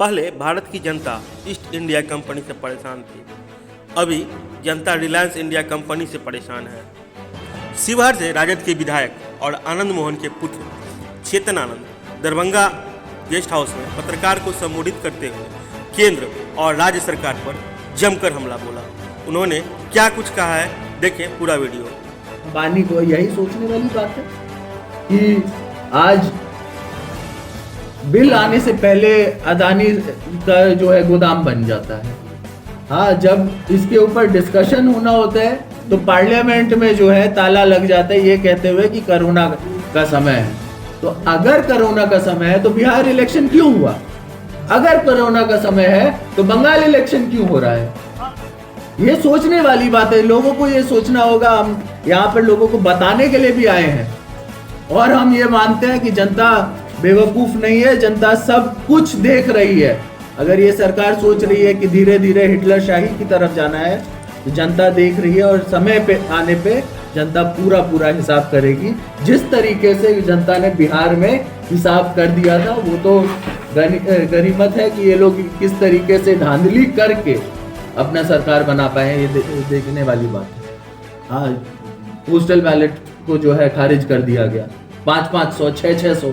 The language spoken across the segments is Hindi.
पहले भारत की जनता ईस्ट इंडिया कंपनी से परेशान थी, अभी जनता रिलायंस इंडिया कंपनी से परेशान है। शिवहर से राजद के विधायक और आनंद मोहन के पुत्र चेतन आनंद दरभंगा गेस्ट हाउस में पत्रकार को संबोधित करते हुए केंद्र और राज्य सरकार पर जमकर हमला बोला। उन्होंने क्या कुछ कहा है, देखें पूरा वीडियो। अंबानी को यही सोचने वाली बात है कि आज बिल आने से पहले अदानी का जो है गोदाम बन जाता है। हाँ, जब इसके ऊपर डिस्कशन होना होता है तो पार्लियामेंट में जो है ताला लग जाता है ये कहते हुए कि कोरोना का समय है। तो अगर कोरोना का समय है तो बिहार इलेक्शन क्यों हुआ? अगर कोरोना का समय है तो बंगाल इलेक्शन क्यों हो रहा है? ये सोचने वाली बात है, लोगों को ये सोचना होगा। हम यहाँ पर लोगों को बताने के लिए भी आए हैं और हम ये मानते हैं कि जनता बेवकूफ नहीं है, जनता सब कुछ देख रही है। अगर ये सरकार सोच रही है कि धीरे धीरे हिटलर शाही की तरफ जाना है तो जनता देख रही है और समय पे आने पे जनता पूरा हिसाब करेगी। जिस तरीके से जनता ने बिहार में हिसाब कर दिया था वो तो गनीमत है कि ये लोग किस तरीके से धांधली करके अपना सरकार बना पाए, ये देखने वाली बात है। हाँ, पोस्टल बैलेट को जो है खारिज कर दिया गया, 500 600,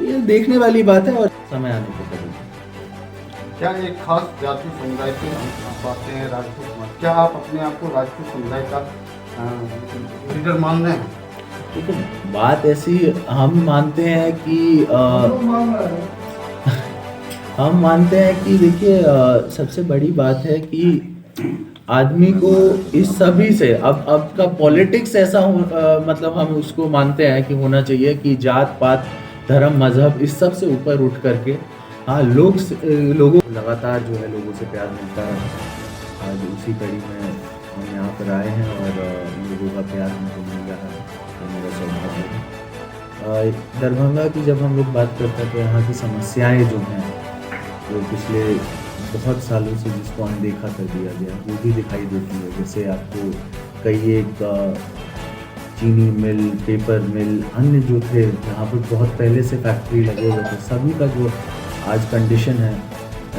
ये देखने वाली बात है और समय आने पे करेंगे। क्या एक खास जाति समुदाय से आप आते हैं, राजपूत समाज, क्या आप अपने आप को राजपूत समुदाय का लीडर मान रहे हैं? देखो, बात ऐसी हम मानते हैं कि हम मानते हैं कि देखिए, सबसे बड़ी बात है कि आदमी को इस सभी से अब का पॉलिटिक्स ऐसा मतलब हम उसको मानते हैं कि होना चाहिए कि जात पात धर्म मजहब इस सब से ऊपर उठ करके हाँ लोगों लगातार जो है लोगों से प्यार मिलता है। आज उसी कड़ी में हम यहाँ पर आए हैं और लोगों का प्यार हमको मिल रहा है, तो मेरा सौभाग्य है। दरभंगा की जब हम लोग बात करते हैं तो यहाँ की समस्याएं जो हैं वो पिछले बहुत सालों से जिसको अनदेखा कर दिया गया वो भी दिखाई देती है। जैसे आपको कई एक चीनी मिल, पेपर मिल, अन्य जो थे यहाँ पर बहुत पहले से फैक्ट्री लगे हुए थे, सभी का जो आज कंडीशन है,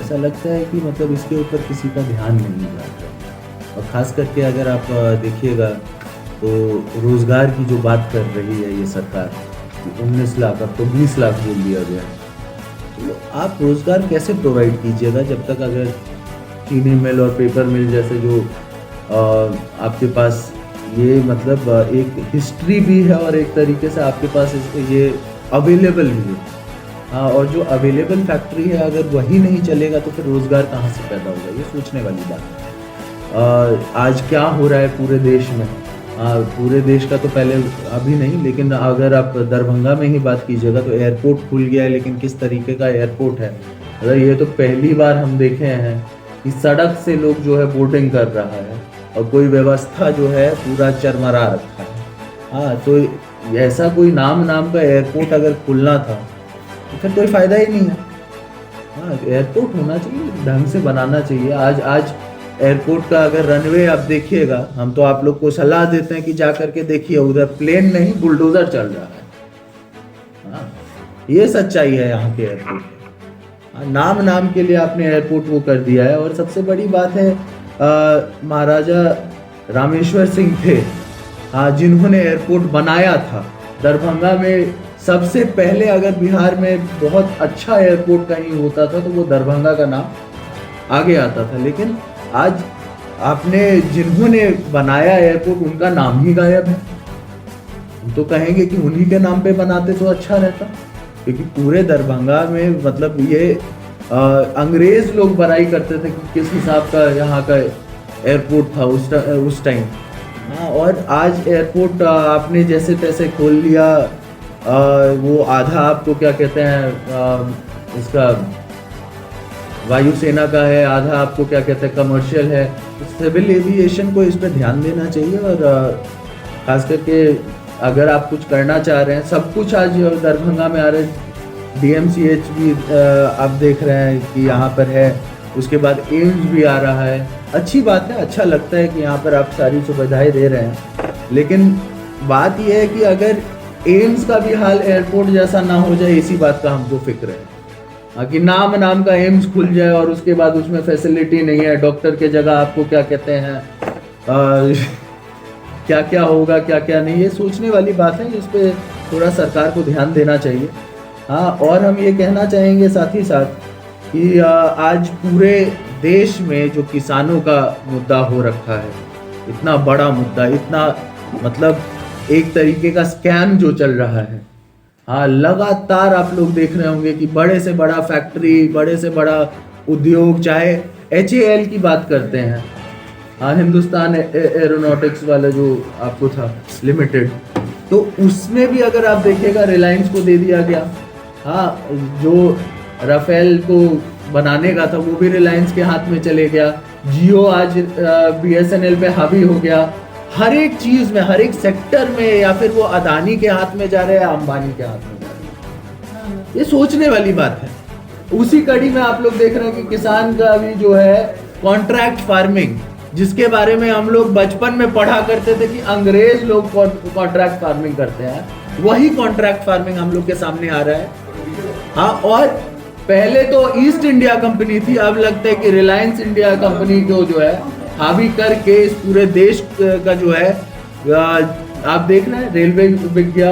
ऐसा लगता है कि मतलब इसके ऊपर किसी का ध्यान नहीं जाता। और ख़ास करके अगर आप देखिएगा तो रोज़गार की जो बात कर रही है ये सरकार, 19 लाख अब तो 20 लाख बोल दिया गया। तो आप रोज़गार कैसे प्रोवाइड कीजिएगा जब तक अगर चीनी मिल और पेपर मिल जैसे जो आपके पास ये मतलब एक हिस्ट्री भी है और एक तरीके से आपके पास ये अवेलेबल भी है। हाँ, और जो अवेलेबल फैक्ट्री है अगर वही नहीं चलेगा तो फिर रोज़गार कहाँ से पैदा होगा, ये सोचने वाली बात है। आज क्या हो रहा है पूरे देश में, पूरे देश का तो पहले अभी नहीं, लेकिन अगर आप दरभंगा में ही बात कीजिएगा तो एयरपोर्ट खुल गया है, लेकिन किस तरीके का एयरपोर्ट है, अगर ये तो पहली बार हम देखे हैं कि सड़क से लोग जो है बोटिंग कर रहा है और कोई व्यवस्था जो है पूरा चरमरा रखा है। हाँ, तो ऐसा कोई नाम का एयरपोर्ट अगर खुलना था तो फिर कोई फ़ायदा ही नहीं है। हाँ, एयरपोर्ट होना चाहिए, ढंग से बनाना चाहिए। आज एयरपोर्ट का अगर रनवे आप देखिएगा, हम तो आप लोग को सलाह देते हैं कि जा करके देखिए, उधर प्लेन नहीं बुलडोजर चल रहा है। हाँ, ये सच्चाई है यहाँ के एयरपोर्ट की। हाँ, नाम के लिए आपने एयरपोर्ट वो कर दिया है। और सबसे बड़ी बात है महाराजा रामेश्वर सिंह थे, हाँ, जिन्होंने एयरपोर्ट बनाया था दरभंगा में। सबसे पहले अगर बिहार में बहुत अच्छा एयरपोर्ट कहीं होता था तो वो दरभंगा का नाम आगे आता था, लेकिन आज आपने जिन्होंने बनाया एयरपोर्ट उनका नाम ही गायब है। हम तो कहेंगे कि उन्हीं के नाम पे बनाते तो अच्छा रहता, क्योंकि पूरे दरभंगा में मतलब ये अंग्रेज लोग बड़ाई करते थे कि किस हिसाब का यहाँ का एयरपोर्ट था उस टाइम। हाँ, और आज एयरपोर्ट आपने जैसे तैसे खोल लिया। वो आधा आपको क्या कहते हैं इसका वायुसेना का है, आधा आपको क्या कहते हैं कमर्शियल है। सिविल एविएशन को इस पर ध्यान देना चाहिए और खास करके अगर आप कुछ करना चाह रहे हैं, सब कुछ आज दरभंगा में आ रहा है। DMCH भी आप देख रहे हैं कि यहाँ पर है, उसके बाद एम्स भी आ रहा है। अच्छी बात है, अच्छा लगता है कि यहाँ पर आप सारी सुविधाएं दे रहे हैं, लेकिन बात यह है कि अगर एम्स का भी हाल एयरपोर्ट जैसा ना हो जाए, इसी बात का हमको फिक्र है। कि नाम का एम्स खुल जाए और उसके बाद उसमें फैसिलिटी नहीं है, डॉक्टर के जगह आपको क्या कहते हैं क्या क्या होगा क्या क्या नहीं, ये सोचने वाली बात है। इस पे थोड़ा सरकार को ध्यान देना चाहिए। हाँ, और हम ये कहना चाहेंगे साथ ही साथ कि आज पूरे देश में जो किसानों का मुद्दा हो रखा है, इतना बड़ा मुद्दा, इतना मतलब एक तरीके का स्कैम जो चल रहा है, हाँ, लगातार आप लोग देख रहे होंगे कि बड़े से बड़ा फैक्ट्री, बड़े से बड़ा उद्योग, चाहे HAL की बात करते हैं, हाँ, हिंदुस्तान एरोनॉटिक्स वाला जो आपको था लिमिटेड, तो उसमें भी अगर आप देखिएगा रिलायंस को दे दिया गया। हाँ, जो राफेल को बनाने का था वो भी रिलायंस के हाथ में चले गया। जियो आज BSNL पे हावी हो गया। हर एक चीज में, हर एक सेक्टर में, या फिर वो अदानी के हाथ में जा रहे हैं, अंबानी के हाथ में जा रहे हैं। ये सोचने वाली बात है। उसी कड़ी में आप लोग देख रहे हैं कि किसान का भी जो है कॉन्ट्रैक्ट फार्मिंग, जिसके बारे में हम लोग बचपन में पढ़ा करते थे कि अंग्रेज लोग कॉन्ट्रैक्ट फार्मिंग करते हैं, वही कॉन्ट्रैक्ट फार्मिंग हम लोग के सामने आ रहा है। हाँ, और पहले तो ईस्ट इंडिया कंपनी थी, अब लगता है कि रिलायंस इंडिया कंपनी को जो है हावी करके इस पूरे देश का जो है आप देख रहे हैं, रेलवे बिक गया,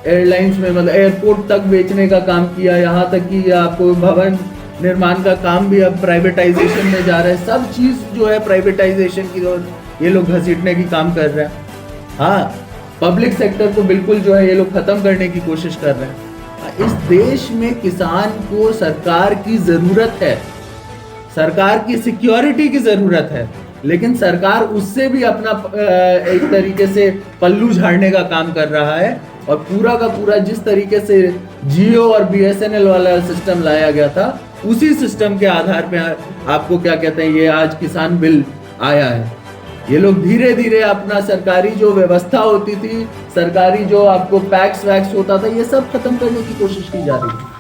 एयरलाइंस में मतलब एयरपोर्ट तक बेचने का काम किया, यहाँ तक कि आपको भवन निर्माण का काम भी अब प्राइवेटाइजेशन में जा रहा है। सब चीज़ जो है प्राइवेटाइजेशन की ओर ये लोग घसीटने की काम कर रहे हैं। हाँ, पब्लिक सेक्टर को बिल्कुल जो है ये लोग खत्म करने की कोशिश कर रहे हैं। इस देश में किसान को सरकार की जरूरत है, सरकार की सिक्योरिटी की जरूरत है, लेकिन सरकार उससे भी अपना एक तरीके से पल्लू झाड़ने का काम कर रहा है। और पूरा का पूरा जिस तरीके से जियो और BSNL वाला सिस्टम लाया गया था, उसी सिस्टम के आधार पे आपको क्या कहते हैं, ये आज किसान बिल आया है। ये लोग धीरे धीरे अपना सरकारी जो व्यवस्था होती थी, सरकारी जो आपको पैक्स वैक्स होता था, ये सब खत्म करने की कोशिश की जा रही है।